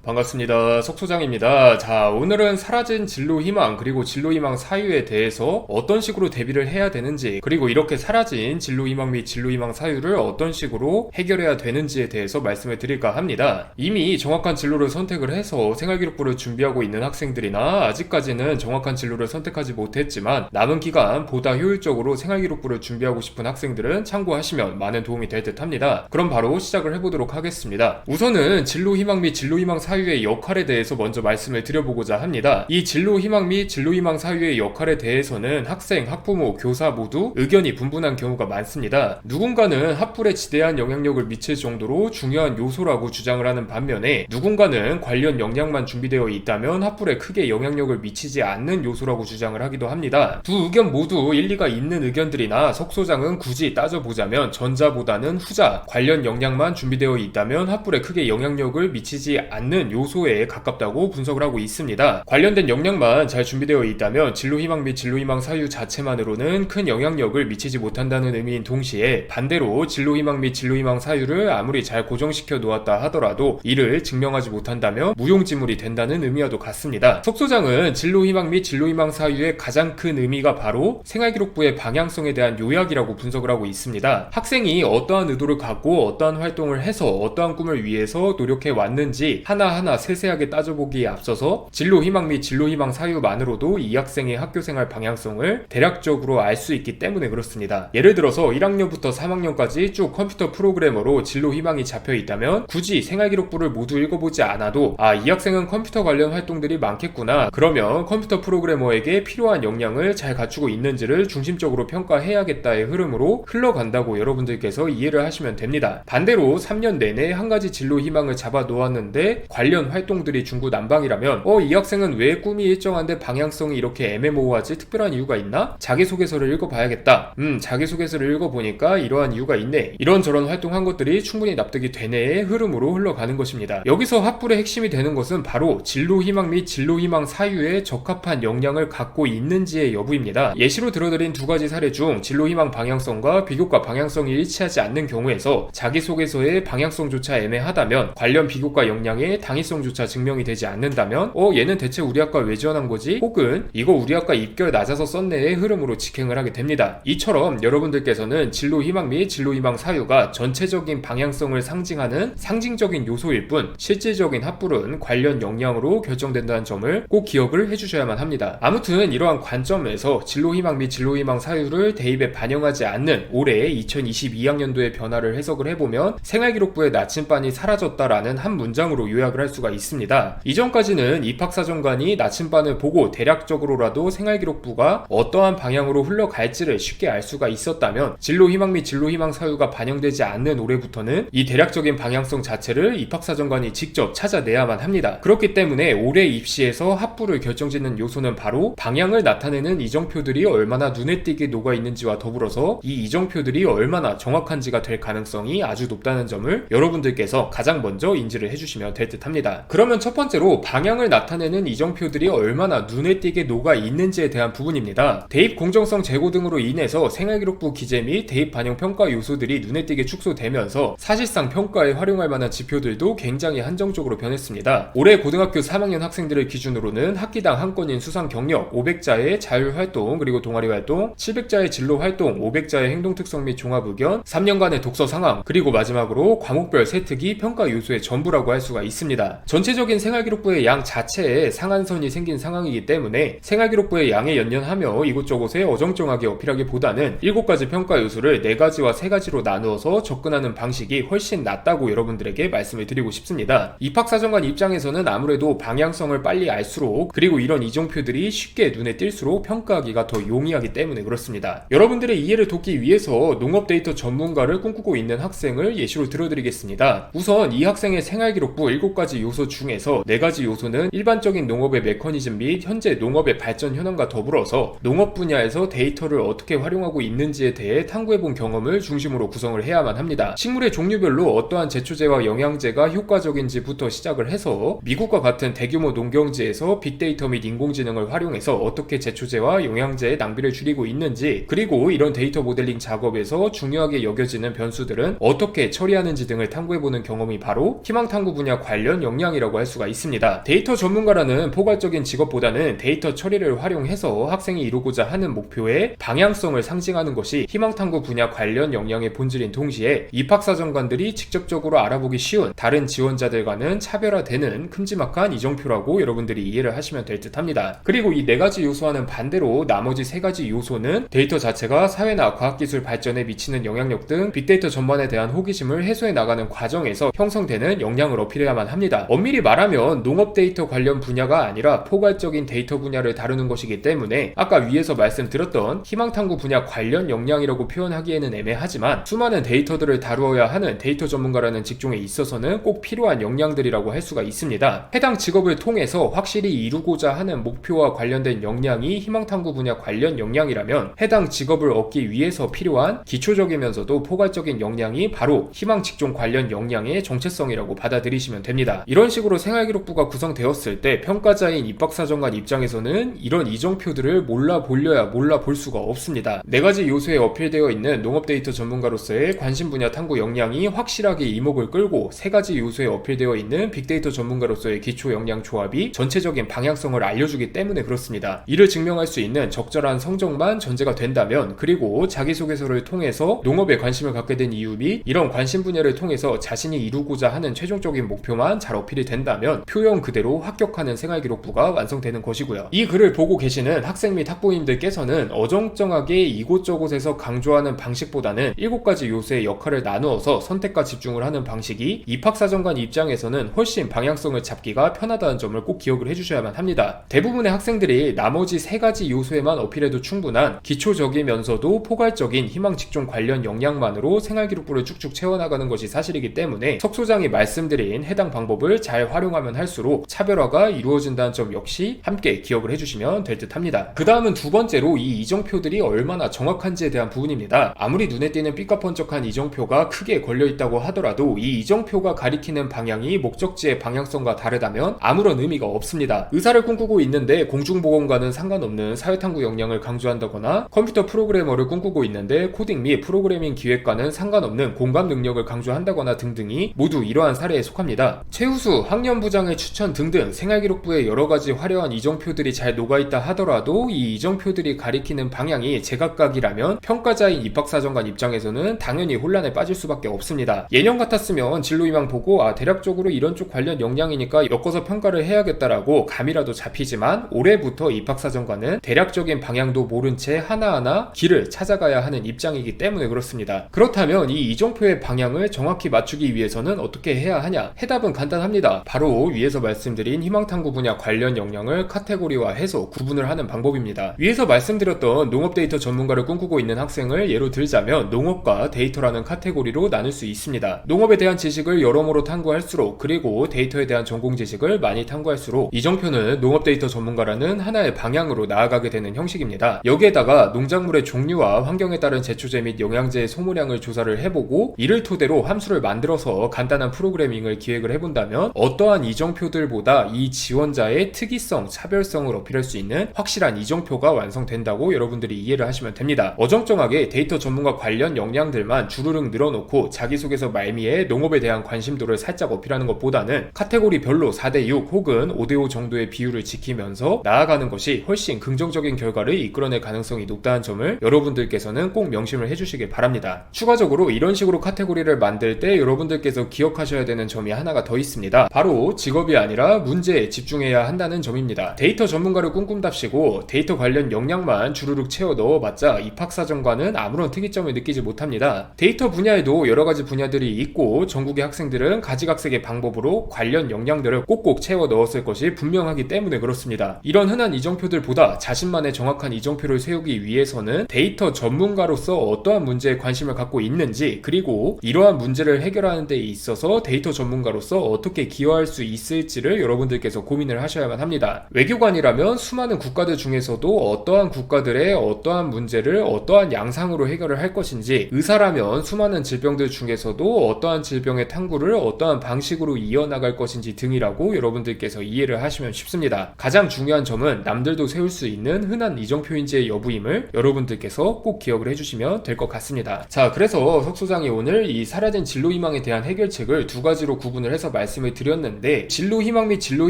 반갑습니다. 석소장입니다. 자, 오늘은 사라진 진로희망 그리고 진로희망 사유에 대해서 어떤 식으로 대비를 해야 되는지, 그리고 이렇게 사라진 진로희망 및 진로희망 사유를 어떤 식으로 해결해야 되는지에 대해서 말씀을 드릴까 합니다. 이미 정확한 진로를 선택을 해서 생활기록부를 준비하고 있는 학생들이나 아직까지는 정확한 진로를 선택하지 못했지만 남은 기간 보다 효율적으로 생활기록부를 준비하고 싶은 학생들은 참고하시면 많은 도움이 될 듯 합니다. 그럼 바로 시작을 해보도록 하겠습니다. 우선은 진로희망 및 진로희망 사유의 역할에 대해서 먼저 말씀을 드려보고자 합니다. 이 진로희망 및 진로희망 사유의 역할에 대해서는 학생, 학부모, 교사 모두 의견이 분분한 경우가 많습니다. 누군가는 학불에 지대한 영향력을 미칠 정도로 중요한 요소라고 주장을 하는 반면에, 누군가는 관련 역량만 준비되어 있다면 학불에 크게 영향력을 미치지 않는 요소라고 주장을 하기도 합니다. 두 의견 모두 일리가 있는 의견들이나 석소장은 굳이 따져보자면 전자보다는 후자, 관련 역량만 준비되어 있다면 학불에 크게 영향력을 미치지 않는 요소에 가깝다고 분석을 하고 있습니다. 관련된 역량만 잘 준비되어 있다면 진로희망 및 진로희망 사유 자체만으로는 큰 영향력을 미치지 못한다는 의미인 동시에, 반대로 진로희망 및 진로희망 사유를 아무리 잘 고정시켜 놓았다 하더라도 이를 증명하지 못한다면 무용지물이 된다는 의미와도 같습니다. 석소장은 진로희망 및 진로희망 사유의 가장 큰 의미가 바로 생활기록부의 방향성에 대한 요약이라고 분석을 하고 있습니다. 학생이 어떠한 의도를 갖고 어떠한 활동을 해서 어떠한 꿈을 위해서 노력해 왔는지 하나하나 세세하게 따져보기에 앞서서 진로희망 및 진로희망 사유만으로도 이 학생의 학교생활 방향성을 대략적으로 알 수 있기 때문에 그렇습니다. 예를 들어서 1학년부터 3학년까지 쭉 컴퓨터 프로그래머로 진로희망이 잡혀 있다면 굳이 생활기록부를 모두 읽어보지 않아도 이 학생은 컴퓨터 관련 활동들이 많겠구나, 그러면 컴퓨터 프로그래머에게 필요한 역량을 잘 갖추고 있는지를 중심적으로 평가해야겠다의 흐름으로 흘러간다고 여러분들께서 이해를 하시면 됩니다. 반대로 3년 내내 한 가지 진로희망을 잡아 놓았는데 관련 활동들이 중구난방이라면 이 학생은 왜 꿈이 일정한데 방향성이 이렇게 애매모호하지? 특별한 이유가 있나? 자기소개서를 읽어봐야겠다. 자기소개서를 읽어보니까 이러한 이유가 있네. 이런저런 활동한 것들이 충분히 납득이 되네의 흐름으로 흘러가는 것입니다. 여기서 학불의 핵심이 되는 것은 바로 진로희망 및 진로희망 사유에 적합한 역량을 갖고 있는지의 여부입니다. 예시로 들어드린 두 가지 사례 중 진로희망 방향성과 비교과 방향성이 일치하지 않는 경우에서 자기소개서의 방향성조차 애매하다면, 관련 비교과 역량의 당위성조차 증명이 되지 않는다면 얘는 대체 우리 학과 왜 지원한 거지? 혹은 이거 우리 학과 입결 낮아서 썼네의 흐름으로 직행을 하게 됩니다. 이처럼 여러분들께서는 진로희망 및 진로희망 사유가 전체적인 방향성을 상징하는 상징적인 요소일 뿐 실질적인 학불은 관련 역량으로 결정된다는 점을 꼭 기억을 해주셔야만 합니다. 아무튼 이러한 관점에서 진로희망 및 진로희망 사유를 대입에 반영하지 않는 올해 2022학년도의 변화를 해석을 해보면 생활기록부의 나침반이 사라졌다라는 한 문장으로 요약을 할 수가 있습니다. 이전까지는 입학사정관이 나침반을 보고 대략적으로라도 생활기록부가 어떠한 방향으로 흘러갈지를 쉽게 알 수가 있었다면, 진로희망 및 진로희망 사유가 반영되지 않는 올해부터는 이 대략적인 방향성 자체를 입학사정관이 직접 찾아내야만 합니다. 그렇기 때문에 올해 입시에서 학부를 결정짓는 요소는 바로 방향을 나타내는 이정표들이 얼마나 눈에 띄게 녹아있는지와 더불어서 이 이정표들이 얼마나 정확한지가 될 가능성이 아주 높다는 점을 여러분들께서 가장 먼저 인지를 해주시면 될 듯 합니다. 그러면 첫 번째로 방향을 나타내는 이정표들이 얼마나 눈에 띄게 녹아 있는지에 대한 부분입니다. 대입 공정성 제고 등으로 인해서 생활기록부 기재 및 대입 반영 평가 요소들이 눈에 띄게 축소되면서 사실상 평가에 활용할 만한 지표들도 굉장히 한정적으로 변했습니다. 올해 고등학교 3학년 학생들을 기준으로는 학기당 한 건인 수상 경력, 500자의 자율활동 그리고 동아리활동, 700자의 진로활동, 500자의 행동특성 및 종합의견, 3년간의 독서 상황, 그리고 마지막으로 과목별 세특이 평가 요소의 전부라고 할 수가 있습니다. 전체적인 생활기록부의 양 자체에 상한선이 생긴 상황이기 때문에 생활기록부의 양에 연연하며 이곳저곳에 어정쩡하게 어필하기보다는 7가지 평가 요소를 4가지와 3가지로 나누어서 접근하는 방식이 훨씬 낫다고 여러분들에게 말씀을 드리고 싶습니다. 입학사정관 입장에서는 아무래도 방향성을 빨리 알수록, 그리고 이런 이정표들이 쉽게 눈에 띌수록 평가하기가 더 용이하기 때문에 그렇습니다. 여러분들의 이해를 돕기 위해서 농업 데이터 전문가를 꿈꾸고 있는 학생을 예시로 들어드리겠습니다. 우선 이 학생의 생활기록부 7가지 요소 중에서 4가지 요소는 일반적인 농업의 메커니즘 및 현재 농업의 발전 현황과 더불어서 농업 분야에서 데이터를 어떻게 활용하고 있는지에 대해 탐구해본 경험을 중심으로 구성을 해야만 합니다. 식물의 종류별로 어떠한 제초제와 영양제가 효과적인지부터 시작을 해서 미국과 같은 대규모 농경지에서 빅데이터 및 인공지능을 활용해서 어떻게 제초제와 영양제의 낭비를 줄이고 있는지, 그리고 이런 데이터 모델링 작업에서 중요하게 여겨지는 변수들은 어떻게 처리하는지 등을 탐구해보는 경험이 바로 희망탐구 분야 관련 관련 역량이라고 할 수가 있습니다. 데이터 전문가라는 포괄적인 직업보다는 데이터 처리를 활용해서 학생이 이루고자 하는 목표의 방향성을 상징하는 것이 희망탐구 분야 관련 역량의 본질인 동시에 입학사정관들이 직접적으로 알아보기 쉬운 다른 지원자들과는 차별화되는 큼지막한 이정표라고 여러분들이 이해를 하시면 될 듯 합니다. 그리고 이 4가지 요소와는 반대로 나머지 3가지 요소는 데이터 자체가 사회나 과학기술 발전에 미치는 영향력 등 빅데이터 전반에 대한 호기심을 해소해 나가는 과정에서 형성되는 역량을 어필해야만 합니다. 엄밀히 말하면 농업 데이터 관련 분야가 아니라 포괄적인 데이터 분야를 다루는 것이기 때문에 아까 위에서 말씀드렸던 희망탐구 분야 관련 역량이라고 표현하기에는 애매하지만 수많은 데이터들을 다루어야 하는 데이터 전문가라는 직종에 있어서는 꼭 필요한 역량들이라고 할 수가 있습니다. 해당 직업을 통해서 확실히 이루고자 하는 목표와 관련된 역량이 희망탐구 분야 관련 역량이라면 해당 직업을 얻기 위해서 필요한 기초적이면서도 포괄적인 역량이 바로 희망 직종 관련 역량의 정체성이라고 받아들이시면 됩니다. 이런 식으로 생활기록부가 구성되었을 때 평가자인 입학사정관 입장에서는 이런 이정표들을 몰라보려야 몰라볼 수가 없습니다. 4가지 요소에 어필되어 있는 농업 데이터 전문가로서의 관심 분야 탐구 역량이 확실하게 이목을 끌고 3가지 요소에 어필되어 있는 빅데이터 전문가로서의 기초 역량 조합이 전체적인 방향성을 알려주기 때문에 그렇습니다. 이를 증명할 수 있는 적절한 성적만 전제가 된다면, 그리고 자기소개서를 통해서 농업에 관심을 갖게 된 이유 및 이런 관심 분야를 통해서 자신이 이루고자 하는 최종적인 목표만 잘 어필이 된다면 표현 그대로 합격하는 생활기록부가 완성되는 것이고요. 이 글을 보고 계시는 학생 및 학부모님들께서는 어정쩡하게 이곳저곳에서 강조하는 방식보다는 7가지 요소의 역할을 나누어서 선택과 집중을 하는 방식이 입학사정관 입장에서는 훨씬 방향성을 잡기가 편하다는 점을 꼭 기억을 해주셔야만 합니다. 대부분의 학생들이 나머지 3가지 요소에만 어필해도 충분한 기초적이면서도 포괄적인 희망 직종 관련 역량만으로 생활기록부를 쭉쭉 채워나가는 것이 사실이기 때문에 석 소장이 말씀드린 해당 방법을 잘 활용하면 할수록 차별화가 이루어진다는 점 역시 함께 기억을 해주시면 될 듯 합니다. 그 다음은 2번째로 이 이정표들이 얼마나 정확한지에 대한 부분입니다. 아무리 눈에 띄는 삐까뻔쩍한 이정표가 크게 걸려있다고 하더라도 이 이정표가 가리키는 방향이 목적지의 방향성과 다르다면 아무런 의미가 없습니다. 의사를 꿈꾸고 있는데 공중보건과는 상관없는 사회탐구 역량을 강조한다거나 컴퓨터 프로그래머를 꿈꾸고 있는데 코딩 및 프로그래밍 기획과는 상관없는 공감 능력을 강조한다거나 등등이 모두 이러한 사례에 속합니다. 최우수, 학년부장의 추천 등등 생활기록부에 여러가지 화려한 이정표들이 잘 녹아있다 하더라도 이 이정표들이 가리키는 방향이 제각각이라면 평가자인 입학사정관 입장에서는 당연히 혼란에 빠질 수밖에 없습니다. 예년 같았으면 진로희망 보고 대략적으로 이런 쪽 관련 역량이니까 엮어서 평가를 해야겠다라고 감이라도 잡히지만 올해부터 입학사정관은 대략적인 방향도 모른 채 하나하나 길을 찾아가야 하는 입장이기 때문에 그렇습니다. 그렇다면 이 이정표의 방향을 정확히 맞추기 위해서는 어떻게 해야 하냐? 해답은 간단합니다. 바로 위에서 말씀드린 희망탐구 분야 관련 역량을 카테고리화해서 구분을 하는 방법입니다. 위에서 말씀드렸던 농업 데이터 전문가를 꿈꾸고 있는 학생을 예로 들자면 농업과 데이터라는 카테고리로 나눌 수 있습니다. 농업에 대한 지식을 여러모로 탐구할수록, 그리고 데이터에 대한 전공 지식을 많이 탐구할수록 이정표는 농업 데이터 전문가라는 하나의 방향으로 나아가게 되는 형식입니다. 여기에다가 농작물의 종류와 환경에 따른 제초제 및 영양제의 소모량을 조사를 해보고 이를 토대로 함수를 만들어서 간단한 프로그래밍을 기획을 해본다면 어떠한 이정표들보다 이 지원자의 특이성, 차별성을 어필할 수 있는 확실한 이정표가 완성된다고 여러분들이 이해를 하시면 됩니다. 어정쩡하게 데이터 전문가 관련 역량들만 주르륵 늘어놓고 자기소개서 말미에 농업에 대한 관심도를 살짝 어필하는 것보다는 카테고리별로 4대6 혹은 5대5 정도의 비율을 지키면서 나아가는 것이 훨씬 긍정적인 결과를 이끌어낼 가능성이 높다는 점을 여러분들께서는 꼭 명심을 해주시길 바랍니다. 추가적으로 이런 식으로 카테고리를 만들 때 여러분들께서 기억하셔야 되는 점이 하나가 더 있습니다. 바로 직업이 아니라 문제에 집중해야 한다는 점입니다. 데이터 전문가를 꿈꾼답시고 데이터 관련 역량만 주르륵 채워 넣어봤자 입학사정관은 아무런 특이점을 느끼지 못합니다. 데이터 분야에도 여러가지 분야들이 있고 전국의 학생들은 가지각색의 방법으로 관련 역량들을 꼭꼭 채워 넣었을 것이 분명하기 때문에 그렇습니다. 이런 흔한 이정표들보다 자신만의 정확한 이정표를 세우기 위해서는 데이터 전문가로서 어떠한 문제에 관심을 갖고 있는지, 그리고 이러한 문제를 해결하는 데 있어서 데이터 전문가로서 어떻게 기여할 수 있을지를 여러분들께서 고민을 하셔야만 합니다. 외교관이라면 수많은 국가들 중에서도 어떠한 국가들의 어떠한 문제를 어떠한 양상으로 해결을 할 것인지, 의사라면 수많은 질병들 중에서도 어떠한 질병의 탐구를 어떠한 방식으로 이어나갈 것인지 등이라고 여러분들께서 이해를 하시면 쉽습니다. 가장 중요한 점은 남들도 세울 수 있는 흔한 이정표인지의 여부임을 여러분들께서 꼭 기억을 해주시면 될 것 같습니다. 자, 그래서 석 소장이 오늘 이 사라진 진로희망에 대한 해결책을 2가지로 구분을 해서 말씀을 드렸는데, 진로 희망 및 진로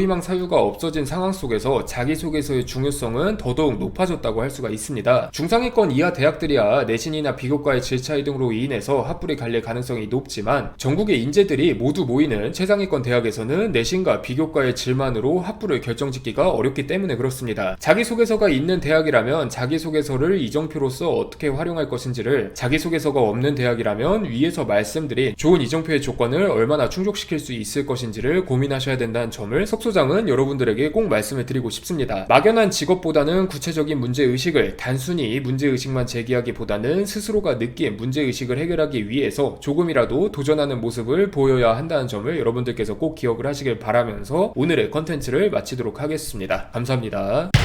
희망 사유가 없어진 상황 속에서 자기소개서의 중요성은 더더욱 높아졌다고 할 수가 있습니다. 중상위권 이하 대학들이야 내신이나 비교과의 질 차이 등으로 인해서 학부를 갈릴 가능성이 높지만, 전국의 인재들이 모두 모이는 최상위권 대학에서는 내신과 비교과의 질만으로 학부를 결정짓기가 어렵기 때문에 그렇습니다. 자기소개서가 있는 대학이라면 자기소개서를 이정표로서 어떻게 활용할 것인지를, 자기소개서가 없는 대학이라면 위에서 말씀드린 좋은 이정표의 조건을 얼마나 충족시킬 수 있을 것인지를 고민하셔야 된다는 점을 석 소장은 여러분들에게 꼭 말씀을 드리고 싶습니다. 막연한 직업보다는 구체적인 문제의식을, 단순히 문제의식만 제기하기보다는 스스로가 느낀 문제의식을 해결하기 위해서 조금이라도 도전하는 모습을 보여야 한다는 점을 여러분들께서 꼭 기억을 하시길 바라면서 오늘의 컨텐츠를 마치도록 하겠습니다. 감사합니다.